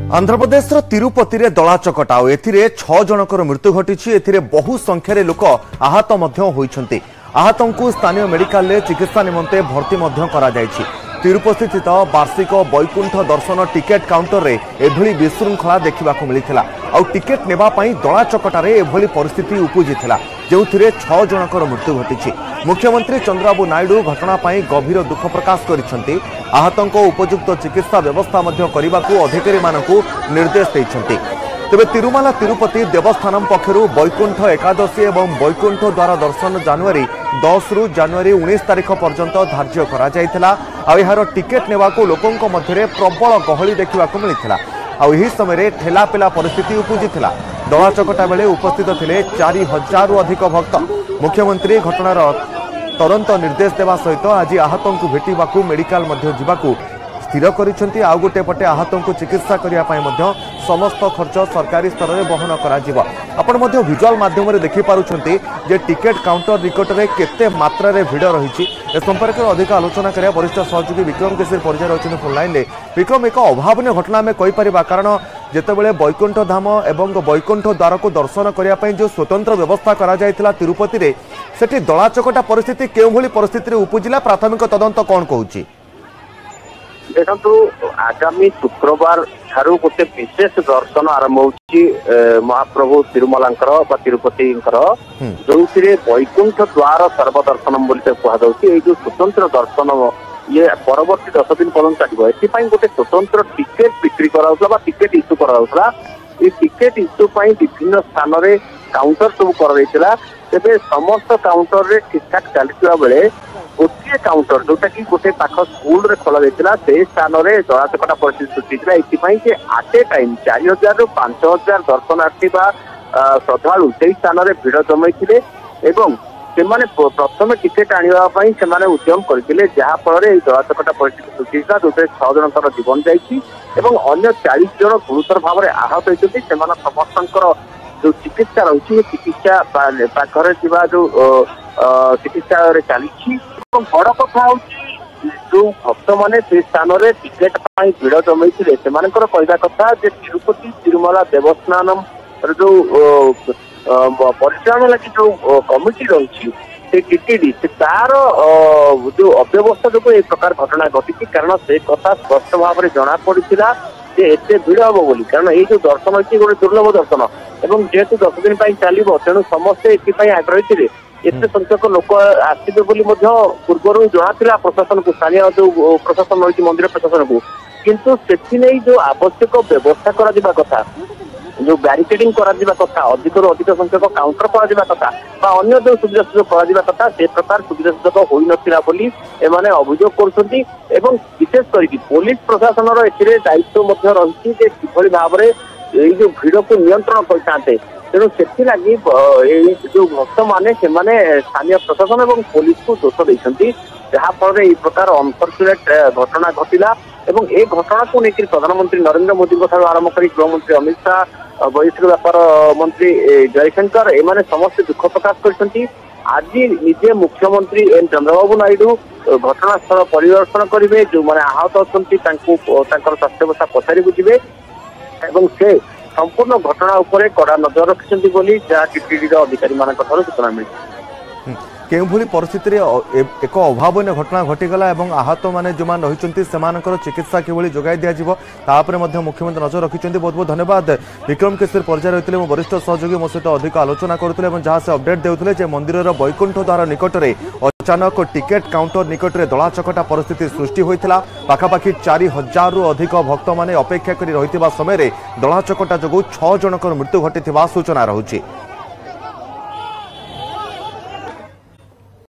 आंध्रप्रदेश तिरुपति रे दला चकटा एथिरे 6 जनकर मृत्यु घटी। एथिरे बहु संख्यारे लोक आहत होइछन्ति। आहतंकु स्थानीय मेडिकल रे चिकित्सा निमंते भर्ती मध्य करा जायछि। तिरुपति स्थित वार्षिक वैकुंठ दर्शन टिकेट काउंटर रे एभली विशृंखला देखिबाकू मिलिथिला। आ टिकेट नेबा पई दला चकटारे एभली परिस्थिति उपजिथिला जेउथिरे 6 जनकर मृत्यु घटी। मुख्यमंत्री चंद्रबाबू नायडू घटना पई गभीर दुख प्रकाश करिसंति। आहतंको उपयुक्त चिकित्सा व्यवस्था मध्य करिबाकू अधिकारी मानकू निर्देश दैछंति। तेबे तिरुमाला तिरुपति देवस्थानम पक्षरु वैकुंठ एकादशी एवं वैकुंठ द्वार दर्शन जनवरी 10 रु जनवरी 19 तारिख पर्यंत धार्य करा जायथिला। आ एहार टिकेट नेबाकू लोकंक मध्यरे प्रबल गहली देखिबाकू मिलिथिला। आ एही समय ठेलापेला परिस्थिति उपजिथिला। दला चकटा बेले उपस्थित थिले 4000 रु अधिक भक्त। मुख्यमंत्री घटनार तुरंत निर्देश देवा सहित आज आहतंकु भेटिबाकू मेडिकल मध्य जिबाकू स्थिर करिसेंति। आ गोटे पटे आहतंकु चिकित्सा करिया पई मध्य समस्त खर्च सरकारी स्तर में बहन करा जिवो। आपण मध्य विजुअल माध्यम रे देखि पारुछंती जे टिकेट काउंटर निकट रे केते मात्रा रे भिड़ रहिछि। ए संपर्क में अधिक आलोचना करिया वरिष्ठ सहयोगी विक्रम केसरी परिचय रहिछन फोन लाइन ले। विक्रम, एक अभावनीय घटना में कहि परिबा, कारण जेतेबेले वैकुंठ धाम एवं वैकुंठ द्वार को दर्शन करिया पई जो स्वतंत्र व्यवस्था करा जायतिला तिरुपति रे, सेठी दला चकटा परिस्थिति केउ भली परिस्थिति रे उपजिला, प्राथमिक तदंत कोन कहूछि? देखु आगामी शुक्रवार ठारू गोटे विशेष दर्शन आरंभ होची महाप्रभु तिरुमलांकर बा तिरुपति जो वैकुंठ द्वार सर्वदर्शनम बोली कहुच्छी। जो स्वतंत्र दर्शन ये परवर्ती 10 दिन पर्यटन चलो। एपाई गोटे स्वतंत्र टिकेट बिक्री करा टिकेट इश्यू करा। टिकेट इश्यू विभिन्न स्थान में काउंटर सब करा। तेरे समस्त काउंटर रे ठीक ठाक चलता बेले गोटे काउंटर जोटा कि गोटे पाख स्कूल रे खोला जाइतिला से स्थान रे दला चकटा परिस्थिति सृष्टि एथिपाई जे आट ए टाइम 4000 रु 5000 दर्शनार्थी बा श्रद्धालु से स्थान रे भिड़ जमाइथिले एवं सेमाने प्रथम टिकेट आनिबा पई सेमाने उद्यम करथिले, जहा फल रे दला चकटा परिस्थिति सृष्टि होता। जोते 6 जनकर जीवन जाइछि एवं अन्य 40 जन गुरुतर भाव में आहत होइछथि। सेमान समस्तंकर जो चिकित्सा रही चिकित्सा पाखरे जो चिकित्सा चली। बड़ कथा हूँ जो भक्त मैंने से स्थान में टिकेट भिड़ जमाई कहवा कथा जे तिरुपति तिरुमला देवस्थानम जो परिचालन लगी जो कमिटी रही टीटीडी तार जो अव्यवस्था जो एक प्रकार घटना घटी। कारण से कथा स्पष्ट भाव में जना पड़ा एत भिड़ हम बोली, कारण ये जो दर्शन अच्छी गोटे दुर्लभ दर्शन एवं जेहेतु 10 दिन चलो तेणु समस्ते ये आग्रही थे। एत संख्यक लोक आसवे बोली पूर्व जना प्रशासन को, स्थानीय जो प्रशासन रही मंदिर प्रशासन को, किंतु से जो आवश्यक व्यवस्था करा कथा, जो बैरिकेडिंग करा कथा, अधिक अधिक संख्यक काउंटर करा कथा बा अन्य जो सुविधा सुजोग करा कथा से प्रकार सुविधा सुजोग हो नाला बोली एमाने अभियोग करुछंती। एवं विशेष करके पुलिस प्रशासन दायित्व रही किभली भाव में जो भिड़ को नियंत्रण करते। तेणु से लगी जो भक्त माने स्थानीय प्रशासन और पुलिस को दोष देते, जहाँफल ये प्रकार अनफर्चुनेट घटना घटला। एवं ए घटना को लेकर प्रधानमंत्री नरेंद्र मोदी आरंभ कर गृहमंत्री अमित शाह, वैदेशिक व्यापार मंत्री जयशंकर एमाने समस्त दुख प्रकाश करछंती। आज निजे मुख्यमंत्री एन चंद्रबाबू नायडू घटनास्थल परिदर्शन करेंगे, जो मैंने आहत अच्छा स्वास्थ्यावस्था पचारि बुझे एवं से संपूर्ण घटना उपरे कड़ा नजर रखिछंती बोली जहाँ टीटीडी अधिकारी मानक सूचना मिली। केउ भली परिस्थिति रे एक अभावनीय घटना घटीगला एवं आहत माने जो मान रहिचंती सेमानकर चिकित्सा किभली जोगाई दिया जिवो तापरे मध्ये मुख्यमंत्री नजर रखिचंती। बहुत बहुत धन्यवाद। विक्रम केसरी परिचय रहितले वरिष्ठ सहयोगी मो सहित अधिक आलोचना करथिले एवं जहाँ से अपडेट देउथिले जे मंदिरर वैकुंठ द्वार निकट रे अचानक टिकेट काउंटर निकट रे दला चकटा परिस्थिति सृष्टि होइथिला। पाखापाखि 4000 रु अधिक भक्त माने अपेक्षा करी रहितिबा समय रे दला चकटा जोगु 6 जनकर मृत्यु घटिथिबा सूचना रहुछि।